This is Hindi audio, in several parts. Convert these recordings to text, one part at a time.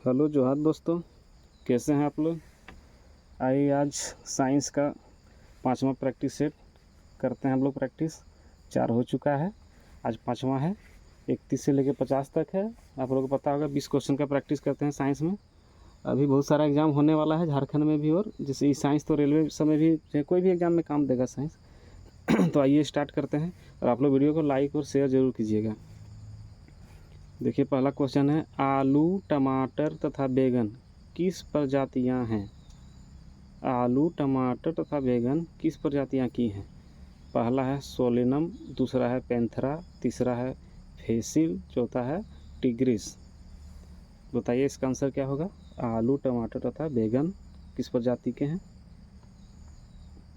हेलो जोहार दोस्तों, कैसे हैं आप लोग। आइए आज साइंस का 5वां प्रैक्टिस सेट करते हैं हम लोग। प्रैक्टिस 4 हो चुका है, आज 5वां है। 31 से लेकर 50 तक है। आप लोगों को पता होगा 20 क्वेश्चन का प्रैक्टिस करते हैं साइंस में। अभी बहुत सारा एग्ज़ाम होने वाला है झारखंड में भी, और जैसे साइंस तो रेलवे समय भी चाहे कोई भी एग्ज़ाम में काम देगा साइंस। तो आइए स्टार्ट करते हैं, और आप लोग वीडियो को लाइक और शेयर ज़रूर कीजिएगा। देखिए पहला क्वेश्चन है, आलू, टमाटर तथा बैंगन किस प्रजातियां हैं। आलू, टमाटर तथा बैंगन किस प्रजातियां की हैं। पहला है सोलेनम, दूसरा है पैंथरा, तीसरा है फेसिल, चौथा है टिग्रिस। बताइए इसका आंसर क्या होगा। आलू, टमाटर तथा बैंगन किस प्रजाति के हैं।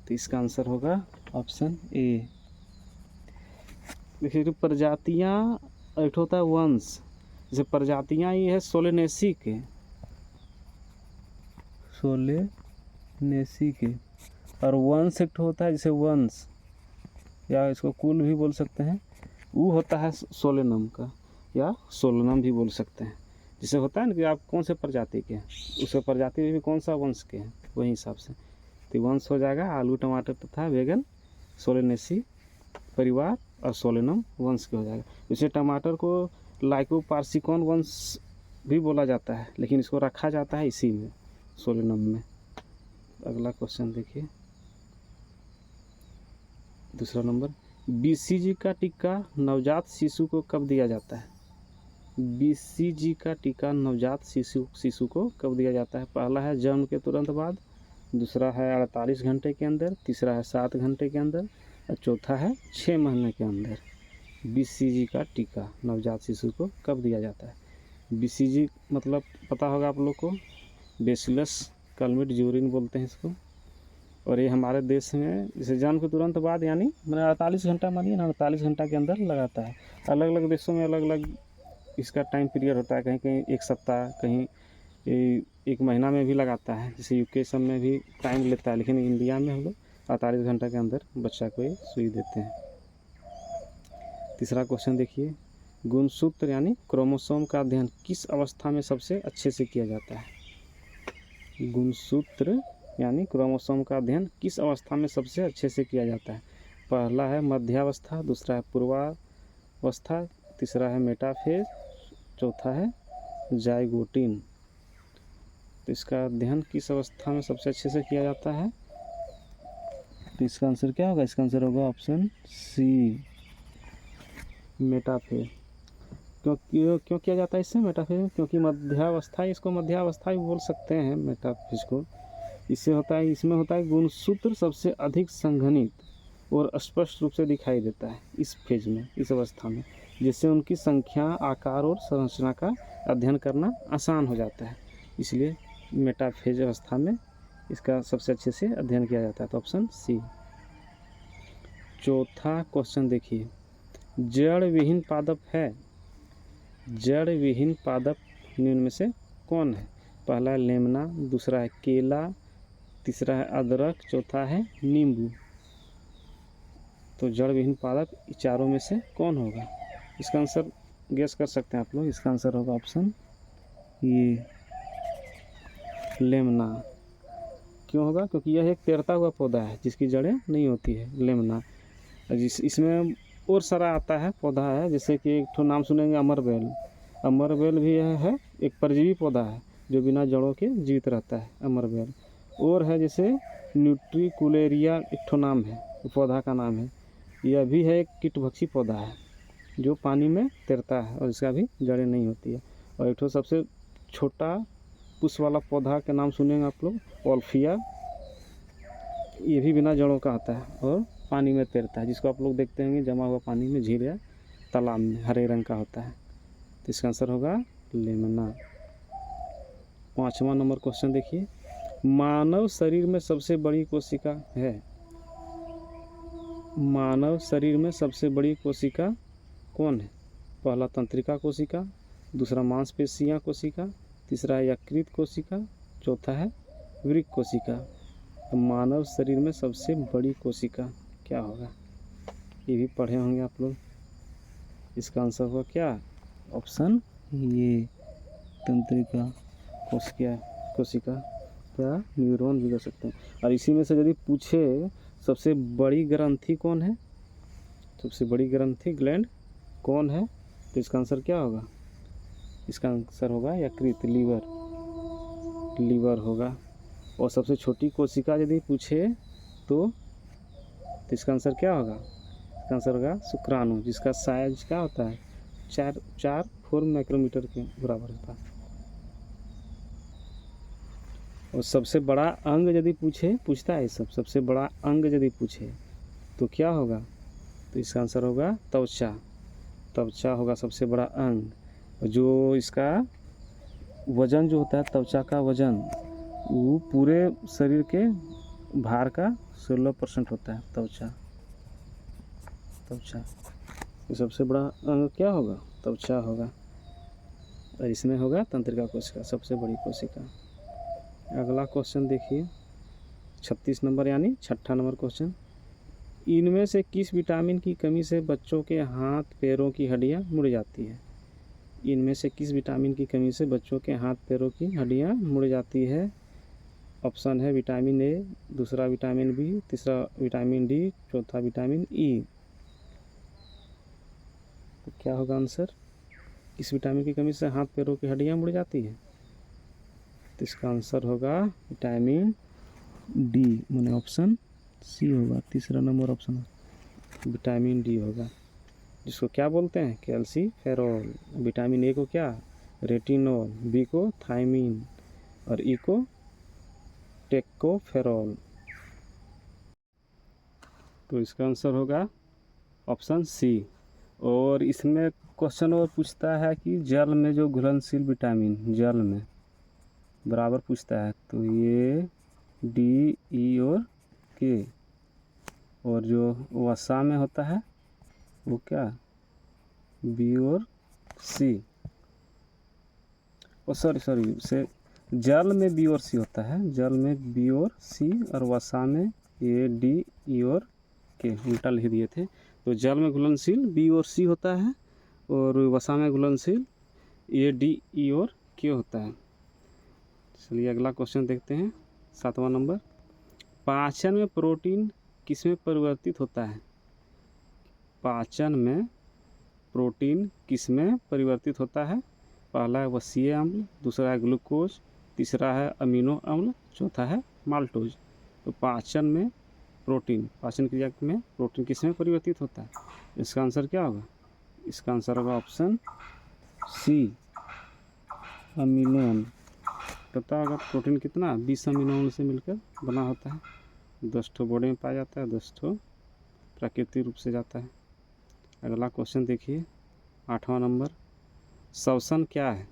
तो इसका आंसर होगा ऑप्शन ए। देखिए जो प्रजातियाँ एक होता है वंश, जैसे प्रजातियाँ ये है सोलेनेसी के, और वंश एक होता है जैसे वंश, या इसको कुल भी बोल सकते हैं, वो होता है सोलेनम का, या सोलेनम भी बोल सकते हैं। जैसे होता है ना कि आप कौन से प्रजाति के हैं, उस प्रजाति में भी कौन सा वंश के हैं, वही हिसाब से तो वंश हो जाएगा आलू, टमाटर तथा बैंगन सोलेनेसी परिवार, और सोलेनम वंश के हो जाएगा। जैसे टमाटर को लाइकोपार्सिकॉन वंश भी बोला जाता है, लेकिन इसको रखा जाता है इसी में, सोलेनम में। अगला क्वेश्चन देखिए, दूसरा नंबर, बीसीजी का टीका नवजात शिशु को कब दिया जाता है। बीसीजी का टीका नवजात शिशु को कब दिया जाता है। पहला है जन्म के तुरंत बाद, दूसरा है 48 घंटे के अंदर, तीसरा है 7 घंटे के अंदर, और चौथा है 6 महीने के अंदर। बीसीजी का टीका नवजात शिशु को कब दिया जाता है। बीसीजी मतलब पता होगा आप लोग को, बेसिलस कलमिट-ज़्यूरिन बोलते हैं इसको। और ये हमारे देश में जैसे जन्म के तुरंत बाद, यानी मैंने 48 घंटा मानिए ना, 48 घंटा के अंदर लगाता है। अलग अलग देशों में अलग अलग इसका टाइम पीरियड होता है, कहीं कहीं 1 सप्ताह, कहीं 1 महीना में भी लगाता है। जैसे यूके सब में भी टाइम लेता है, लेकिन इंडिया में हम लोग 48 घंटा के अंदर बच्चा को ये सुई देते हैं। तीसरा क्वेश्चन देखिए, गुणसूत्र यानी क्रोमोसोम का अध्ययन किस अवस्था में सबसे अच्छे से किया जाता है। गुणसूत्र यानी क्रोमोसोम का अध्ययन किस अवस्था में सबसे अच्छे से किया जाता है। पहला है मध्यावस्था, दूसरा है पूर्वावस्था, तीसरा है मेटाफेज, चौथा है जाइगोटिन। तो इसका अध्ययन किस अवस्था में सबसे अच्छे से किया जाता है। तो इसका आंसर क्या होगा। इसका आंसर होगा ऑप्शन सी, मेटाफेज। क्यों किया जाता है इससे मेटाफेज, क्योंकि मध्यावस्था, इसको मध्यावस्था भी बोल सकते हैं मेटाफेज को। इससे होता है, इसमें होता है गुणसूत्र सबसे अधिक संघनित और स्पष्ट रूप से दिखाई देता है इस फेज में, इस अवस्था में, जिससे उनकी संख्या, आकार और संरचना का अध्ययन करना आसान हो जाता है। इसलिए मेटाफेज अवस्था में इसका सबसे अच्छे से अध्ययन किया जाता है। तो ऑप्शन सी। चौथा क्वेश्चन देखिए, जड़ विहीन पादप है। जड़ विहीन पादप निम्न में से कौन है। पहला है लेमना, दूसरा है केला, तीसरा है अदरक, चौथा है नींबू। तो जड़ विहीन पादप चारों में से कौन होगा। इसका आंसर गेस कर सकते हैं आप लोग। इसका आंसर होगा ऑप्शन ये, लेमना। क्यों होगा, क्योंकि यह एक तैरता हुआ पौधा है जिसकी जड़ें नहीं होती है, लेमना। इसमें और सारा आता है, पौधा है, जैसे कि एक ठो नाम सुनेंगे अमरबेल। अमरबेल भी है एक परजीवी पौधा है जो बिना जड़ों के जीवित रहता है, अमरबेल। और है जैसे न्यूट्रिकुलेरिया, एक ठो नाम है, पौधा का नाम है। यह भी है एक कीटभक्षी पौधा है जो पानी में तैरता है, और इसका भी जड़ें नहीं होती है। और एक ठो सबसे छोटा पुष्प वाला पौधा के नाम सुनेंगे आप लोग, ओल्फिया। ये भी बिना जड़ों का आता है और पानी में तैरता है, जिसको आप लोग देखते होंगे जमा हुआ पानी में, झील या तालाब में, हरे रंग का होता है। तो इसका आंसर होगा लेमना। 5वां नंबर क्वेश्चन देखिए, मानव शरीर में सबसे बड़ी कोशिका है। मानव शरीर में सबसे बड़ी कोशिका कौन है। पहला तंत्रिका कोशिका, दूसरा मांसपेशियां कोशिका, तीसरा है यकृत कोशिका, चौथा है वृक्क कोशिका। तो मानव शरीर में सबसे बड़ी कोशिका क्या होगा, ये भी पढ़े होंगे आप लोग। इसका आंसर होगा क्या, ऑप्शन ये, तंत्रिका। कोशिका क्या न्यूरॉन भी कह सकते हैं। और इसी में से यदि पूछे सबसे बड़ी ग्रंथि कौन है, सबसे बड़ी ग्रंथि ग्लैंड कौन है, तो इसका आंसर क्या होगा, इसका आंसर होगा यकृत, लीवर होगा। और सबसे छोटी कोशिका यदि पूछे तो इसका आंसर क्या होगा, इसका आंसर होगा शुक्राणु, जिसका साइज क्या होता है 4 माइक्रोमीटर के बराबर होता है। और सबसे बड़ा अंग यदि पूछता है सबसे बड़ा अंग यदि पूछे तो क्या होगा, तो इसका आंसर होगा त्वचा होगा सबसे बड़ा अंग। जो इसका वजन जो होता है, त्वचा का वजन वो पूरे शरीर के भार का 16% होता है। त्वचा तो सबसे बड़ा अंग क्या होगा, त्वचा होगा। और इसमें होगा तंत्रिका कोशिका, सबसे बड़ी कोशिका। अगला क्वेश्चन देखिए 36 नंबर यानी 6ठा नंबर क्वेश्चन। इनमें से किस विटामिन की कमी से बच्चों के हाथ पैरों की हड्डियां मुड़ जाती है। इनमें से किस विटामिन की कमी से बच्चों के हाथ पैरों की हड्डियां मुड़ जाती है। ऑप्शन है विटामिन ए, दूसरा विटामिन बी, तीसरा विटामिन डी, चौथा विटामिन ई। तो क्या होगा आंसर, किस विटामिन की कमी से हाथ पैरों की हड्डियां मुड़ जाती है, तो इसका आंसर होगा विटामिन डी, मैंने ऑप्शन सी होगा, तीसरा नंबर ऑप्शन विटामिन डी होगा, जिसको क्या बोलते हैं कैल्सीफेरॉल। विटामिन ए को क्या रेटिनॉल, बी को थायमीन और ई को टेकोफेरॉल। तो इसका आंसर होगा ऑप्शन सी। और इसमें क्वेश्चन और पूछता है कि जल में जो घुलनशील विटामिन जल में बराबर पूछता है, तो ये डी, ई और के। और जो वसा में होता है वो क्या बी और सी। और सॉरी से जल में बी और सी होता है, जल में बी और सी, और वसा में ए, डी, ई और के, उल्टा लिख दिए थे। तो जल में घुलनशील बी और सी होता है और वसा में घुलनशील ए, डी, ई और के होता है। चलिए अगला क्वेश्चन देखते हैं 7वां नंबर। पाचन में प्रोटीन किसमें परिवर्तित होता है। पाचन में प्रोटीन किसमें परिवर्तित होता है। पहला है वसीय अम्ल, दूसरा है ग्लूकोज, तीसरा है अमीनो अम्ल, चौथा है माल्टोज। तो पाचन में प्रोटीन, पाचन क्रिया में प्रोटीन किसमें परिवर्तित होता है, इसका आंसर क्या होगा, इसका आंसर होगा ऑप्शन सी अमीनो अम्ल। पता होगा प्रोटीन कितना 20 अमीनो अम्ल से मिलकर बना होता है। 10 ठो बॉडी में पाया जाता है, 10 ठो प्राकृतिक रूप से जाता है। अगला क्वेश्चन देखिए 8वां नंबर। श्वसन क्या है।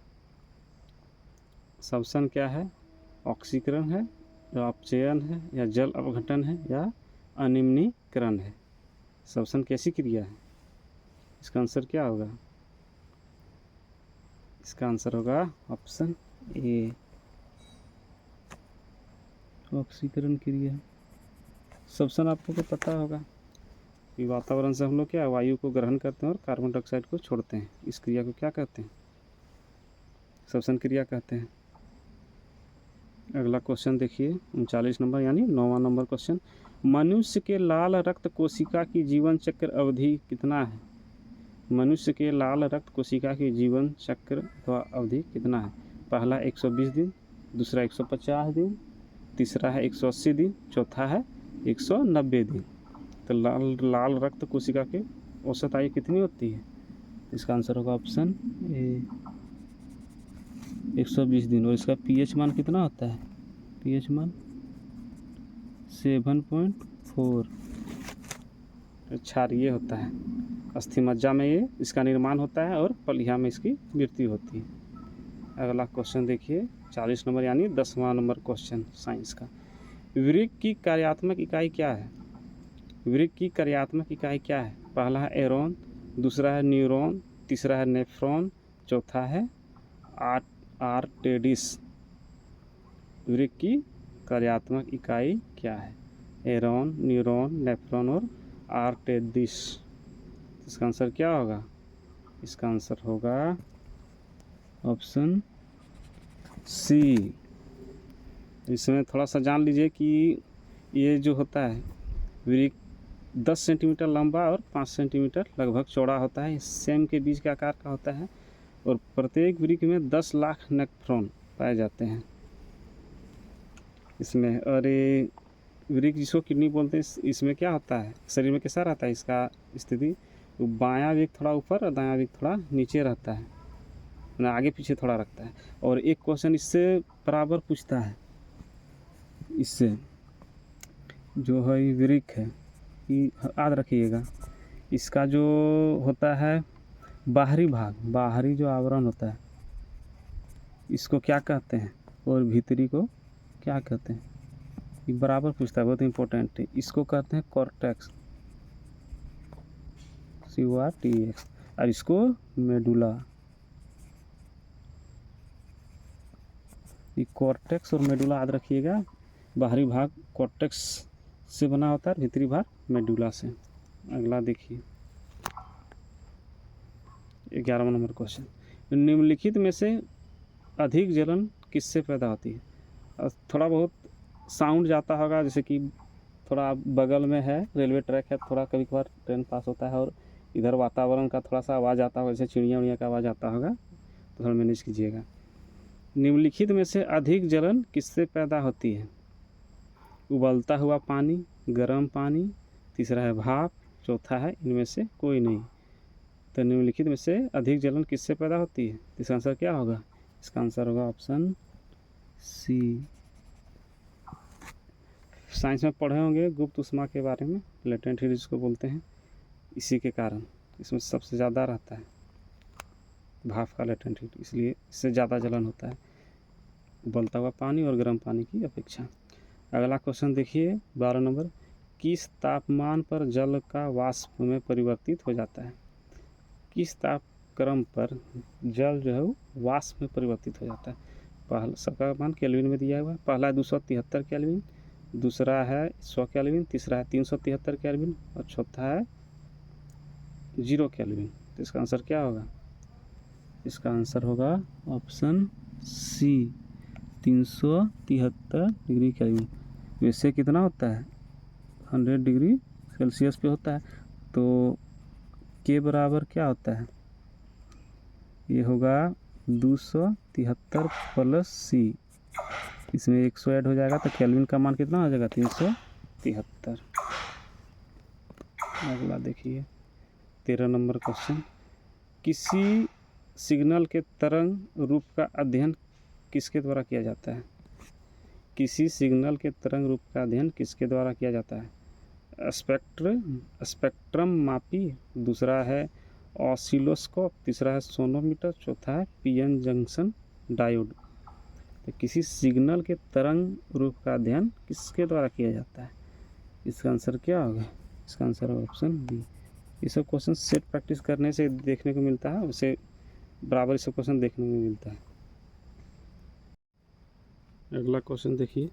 श्वसन क्या है, ऑक्सीकरण है या अपचयन है या जल अपघटन है या अनिम्नीकरण है। श्वसन कैसी क्रिया है, इसका आंसर क्या होगा, इसका आंसर होगा ऑप्शन ए ऑक्सीकरण क्रिया। श्वसन आपको तो पता होगा कि वातावरण से हम लोग क्या वायु को ग्रहण करते हैं और कार्बन डाइऑक्साइड को छोड़ते हैं। इस क्रिया को क्या कहते हैं, श्वसन क्रिया कहते हैं। अगला क्वेश्चन देखिए 39 नंबर यानी 9वां नंबर क्वेश्चन। मनुष्य के लाल रक्त कोशिका की जीवन चक्र अवधि कितना है। मनुष्य के लाल रक्त कोशिका की जीवन चक्र अथवा अवधि कितना है। पहला 120 दिन, दूसरा 150 दिन, तीसरा है 180 दिन, चौथा है 190 दिन। तो लाल रक्त कोशिका की औसत आयु कितनी होती है, इसका आंसर होगा ऑप्शन ए 120 दिन। और इसका पीएच मान कितना होता है, पीएच मान 7.4 क्षारीय होता है। अस्थि मज्जा में ये इसका निर्माण होता है और पलिया में इसकी मृत्यु होती है। अगला क्वेश्चन देखिए 40 नंबर यानी 10वां नंबर क्वेश्चन साइंस का। वृक्क की कार्यात्मक इकाई क्या है। वृक्क की कार्यात्मक इकाई क्या है। पहला है एरोन, दूसरा है न्यूरॉन, तीसरा है नेफ्रॉन, चौथा है आर्टेरिस। वृक्क की कार्यात्मक इकाई क्या है, एरोन, न्यूरॉन, नेफ्रॉन और आर्टेरिस। इसका आंसर क्या होगा, इसका आंसर होगा ऑप्शन सी। इसमें थोड़ा सा जान लीजिए कि ये जो होता है वृक्क 10 सेंटीमीटर लंबा और 5 सेंटीमीटर लगभग चौड़ा होता है। सेम के बीच के आकार का होता है और प्रत्येक वृक्क में 10 लाख नेफ्रॉन पाए जाते हैं इसमें। और ये वृक्क जिसको किडनी बोलते हैं, इसमें क्या होता है, शरीर में कैसा रहता है इसका स्थिति, तो बायां वृक्क थोड़ा ऊपर और दायां वृक्क थोड़ा नीचे रहता है, ना आगे पीछे थोड़ा रखता है। और एक क्वेश्चन इससे बराबर पूछता है, इससे जो है वृक्क है, याद रखिएगा, इसका जो होता है बाहरी भाग, बाहरी जो आवरण होता है, इसको क्या कहते हैं और भीतरी को क्या कहते हैं, ये बराबर पूछता है, बहुत इंपॉर्टेंट है। इसको कहते हैं कॉर्टेक्स, CORTEX, और इसको मेडुला। ये कॉर्टेक्स और मेडुला याद रखिएगा, बाहरी भाग कॉर्टेक्स से बना होता है, भीतरी भाग मेडुला से। अगला देखिए 11वां नंबर क्वेश्चन, निम्नलिखित में से अधिक जलन किससे पैदा होती है। और थोड़ा बहुत साउंड जाता होगा, जैसे कि थोड़ा बगल में है रेलवे ट्रैक है, थोड़ा कभी कभार ट्रेन पास होता है और इधर वातावरण का थोड़ा सा आवाज़ आता होगा, जैसे चिड़िया उड़िया का आवाज़ आता होगा, तो थोड़ा मैनेज कीजिएगा। निम्नलिखित में से अधिक जलन किससे पैदा होती है। उबलता हुआ पानी, गर्म पानी, तीसरा है भाप, चौथा है इनमें से कोई नहीं। तो निम्नलिखित में से अधिक जलन किससे पैदा होती है, इसका आंसर क्या होगा, इसका आंसर होगा ऑप्शन सी। साइंस में पढ़े होंगे गुप्त ऊष्मा के बारे में, लेटेंट हीट जिसको बोलते हैं, इसी के कारण इसमें सबसे ज़्यादा रहता है भाप का लेटेंट हीट, इसलिए इससे ज़्यादा जलन होता है उबलता हुआ पानी और गर्म पानी की अपेक्षा। अगला क्वेश्चन देखिए 12 नंबर, किस तापमान पर जल का वाष्प में परिवर्तित हो जाता है। किस तापक्रम पर जल जो है वो वाष्प में परिवर्तित हो जाता है। पहला सबका मान केल्विन में दिया हुआ है, पहला है 273 केल्विन, दूसरा है 100 केल्विन, तीसरा है 373 केल्विन और चौथा है 0 केल्विन। तो इसका आंसर क्या होगा, इसका आंसर होगा ऑप्शन सी 373 डिग्री केल्विन। वैसे कितना होता है 100 डिग्री सेल्सियस पे होता है, तो के बराबर क्या होता है, ये होगा 273 प्लस सी, इसमें 100 ऐड हो जाएगा तो केल्विन का मान कितना हो जाएगा 373। अगला देखिए 13 नंबर क्वेश्चन, किसी सिग्नल के तरंग रूप का अध्ययन किसके द्वारा किया जाता है। किसी सिग्नल के तरंग रूप का अध्ययन किसके द्वारा किया जाता है। स्पेक्ट्रम मापी, दूसरा है ऑसिलोस्कोप, तीसरा है सोनोमीटर, चौथा है पीएन जंक्शन डायोड। तो किसी सिग्नल के तरंग रूप का अध्ययन किसके द्वारा किया जाता है, इसका आंसर क्या होगा, इसका आंसर है ऑप्शन बी। ये सब क्वेश्चन सेट प्रैक्टिस करने से देखने को मिलता है, उसे बराबर ये सब क्वेश्चन देखने को मिलता है। अगला क्वेश्चन देखिए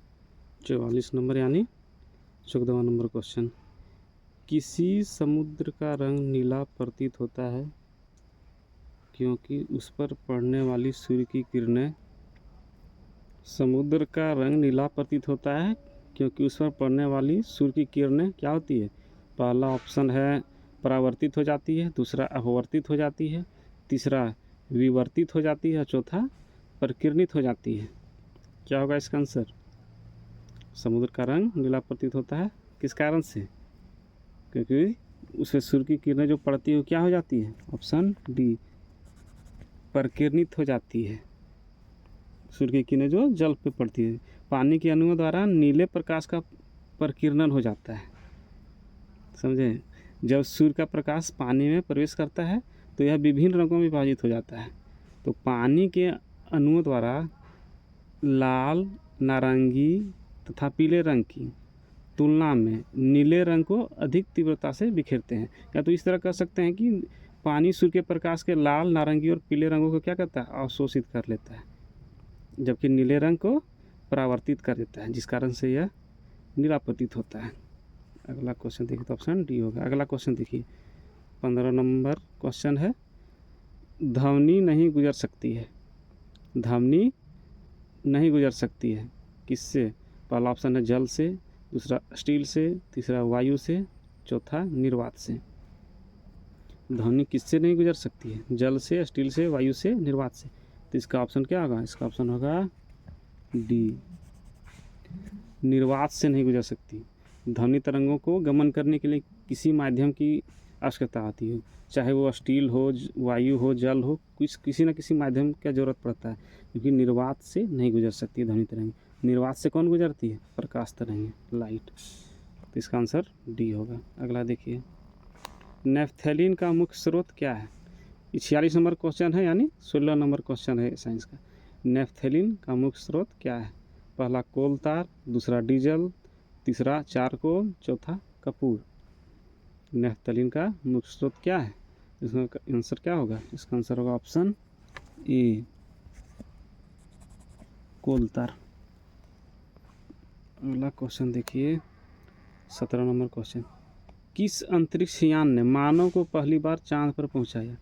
44 नंबर यानी 14वां नंबर क्वेश्चन, किसी समुद्र का रंग नीला प्रतीत होता है क्योंकि उस पर पड़ने वाली सूर्य की किरणें। समुद्र का रंग नीला प्रतीत होता है क्योंकि उस पर पड़ने वाली सूर्य की किरणें क्या होती है। पहला ऑप्शन है परावर्तित हो जाती है, दूसरा अपवर्तित हो जाती है, तीसरा विवर्तित हो जाती है, चौथा परिकिरणित हो जाती है। क्या होगा इसका आंसर, समुद्र का रंग नीला प्रतीत होता है किस कारण से, क्योंकि उससे सूर्य की किरणें जो पड़ती है वो क्या हो जाती है, ऑप्शन डी परिकिरणित हो जाती है। सूर्य की किरणें जो जल पे पड़ती है, पानी के अणुओं द्वारा नीले प्रकाश का परिकिरणन हो जाता है, समझे। जब सूर्य का प्रकाश पानी में प्रवेश करता है तो यह विभिन्न रंगों में विभाजित हो जाता है। तो पानी के अणुओं द्वारा लाल, नारंगी तथा पीले रंग की तुलना में नीले रंग को अधिक तीव्रता से बिखेरते हैं। या तो इस तरह कह सकते हैं कि पानी सूर्य के प्रकाश के लाल, नारंगी और पीले रंगों को क्या करता है, अवशोषित कर लेता है, जबकि नीले रंग को परावर्तित कर देता है, जिस कारण से यह नीला प्रतीत होता है। अगला क्वेश्चन देखिए तो ऑप्शन डी होगा। अगला क्वेश्चन देखिए 15 नंबर क्वेश्चन है, ध्वनि नहीं गुजर सकती है। ध्वनि नहीं गुजर सकती है, किससे? पहला ऑप्शन है जल से, दूसरा स्टील से, तीसरा वायु से, चौथा निर्वात से। ध्वनि किससे नहीं गुजर सकती है? जल से, स्टील से, वायु से, निर्वात से। तो इसका ऑप्शन क्या होगा? इसका ऑप्शन होगा डी, निर्वात से नहीं गुजर सकती। ध्वनि तरंगों को गमन करने के लिए किसी माध्यम की आवश्यकता आती है, चाहे वो स्टील हो, वायु हो, जल हो, किसी न किसी माध्यम का जरूरत पड़ता है, क्योंकि निर्वात से नहीं गुजर सकती ध्वनि तरंग। निर्वात से कौन गुजरती है? प्रकाश तरंगें, लाइट। तो इसका आंसर डी होगा। अगला देखिए, नेफ्थैलीन का मुख्य स्रोत क्या है? 46 नंबर क्वेश्चन है, यानी 16 नंबर क्वेश्चन है साइंस का। नेफ्थैलीन का मुख्य स्रोत क्या है? पहला कोल तार, दूसरा डीजल, तीसरा चारकोल, चौथा कपूर। नेफ्थैलीन का मुख्य स्रोत क्या है? इसका आंसर क्या होगा? इसका आंसर होगा ऑप्शन ए, कोल तार। अगला क्वेश्चन देखिए, 17 नंबर क्वेश्चन। किस अंतरिक्ष यान ने मानव को पहली बार चांद पर पहुंचाया?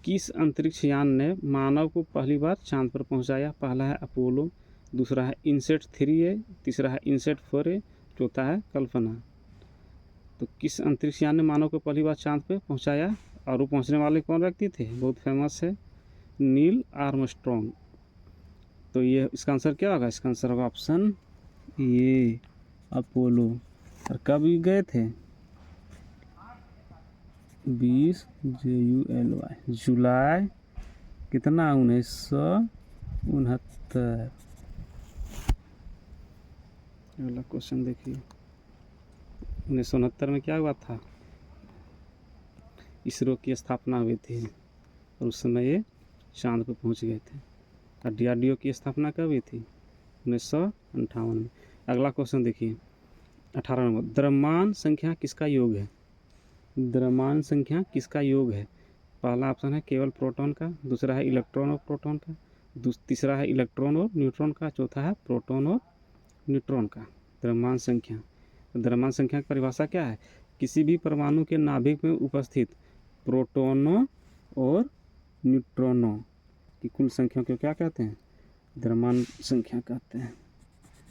किस अंतरिक्ष यान ने मानव को पहली बार चांद पर पहुंचाया? पहला है अपोलो, दूसरा है इनसेट 3A, तीसरा है इनसेट 4A, चौथा है कल्पना। तो किस अंतरिक्ष यान ने मानव को पहली बार चांद पर पहुंचाया? और वो पहुंचने वाले कौन व्यक्ति थे? बहुत फेमस है, नील आर्मस्ट्रॉन्ग। तो ये इसका आंसर क्या होगा? इसका आंसर होगा ऑप्शन ए, अपोलो। और कब गए थे? 20 जुलाई कितना? 1969। अगला क्वेश्चन देखिए, 1969 में क्या हुआ था? इसरो की स्थापना हुई थी और उस समय ये चांद पर पहुंच गए थे। और DRDO की स्थापना कब हुई थी? 1958 में। अगला क्वेश्चन देखिए, 18 नंबर। द्रव्यमान संख्या किसका योग है? द्रव्यमान संख्या किसका योग है? पहला ऑप्शन है केवल प्रोटॉन का, दूसरा है इलेक्ट्रॉन और प्रोटॉन का, तीसरा है इलेक्ट्रॉन और न्यूट्रॉन का, चौथा है प्रोटॉन और न्यूट्रॉन का। द्रव्यमान संख्या, तो द्रव्यमान संख्या की परिभाषा क्या है? किसी भी परमाणु के नाभिक में उपस्थित प्रोटॉनों और न्यूट्रॉनों की कुल संख्या को क्या कहते हैं? द्रव्यमान संख्या कहते हैं।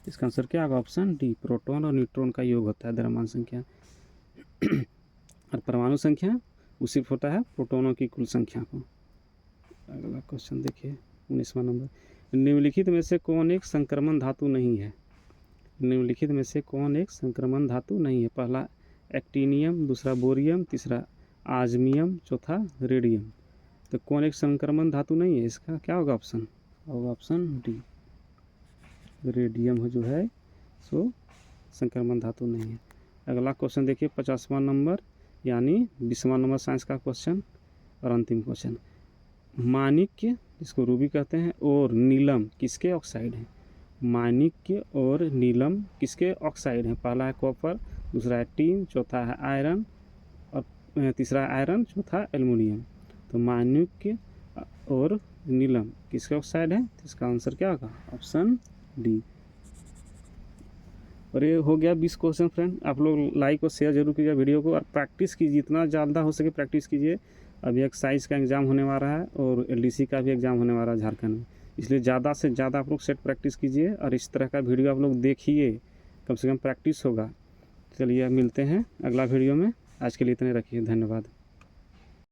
इसका आंसर क्या होगा? ऑप्शन डी, प्रोटॉन और न्यूट्रॉन का योग होता है द्रव्यमान संख्या। और परमाणु संख्या उसी होता है प्रोटॉनों की कुल संख्या को। अगला क्वेश्चन देखिए, 19वां नंबर। निम्नलिखित में से कौन एक संक्रमण धातु नहीं है? निम्नलिखित में से कौन एक संक्रमण धातु नहीं है? पहला एक्टिनियम, दूसरा बोरियम, तीसरा आजमियम, चौथा रेडियम। तो कौन एक संक्रमण धातु नहीं है? इसका क्या होगा ऑप्शन? होगा ऑप्शन डी, रेडियम जो है सो संक्रमण धातु नहीं है। अगला क्वेश्चन देखिए, 50वां नंबर यानी 20वां नंबर साइंस का क्वेश्चन और अंतिम क्वेश्चन। माणिक्य, जिसको रूबी कहते हैं, और नीलम किसके ऑक्साइड हैं? माणिक्य और नीलम किसके ऑक्साइड हैं? पहला है कॉपर, दूसरा है टीन, चौथा है आयरन और तीसरा है आयरन, चौथा एल्युमिनियम। तो माणिक्य और नीलम किसके ऑक्साइड है? तो इसका आंसर क्या होगा? Option D. और ये हो गया 20 क्वेश्चन फ्रेंड। आप लोग लाइक और शेयर जरूर कीजिए वीडियो को और प्रैक्टिस कीजिए, जितना ज़्यादा हो सके प्रैक्टिस कीजिए। अभी एक्साइज का एग्ज़ाम होने वाला है और LDC का भी एग्ज़ाम होने वाला है झारखंड में, इसलिए ज़्यादा से ज़्यादा आप लोग सेट प्रैक्टिस कीजिए और इस तरह का वीडियो आप लोग देखिए, कम से कम प्रैक्टिस होगा। चलिए अब मिलते हैं अगला वीडियो में, आज के लिए इतने रखिए, धन्यवाद।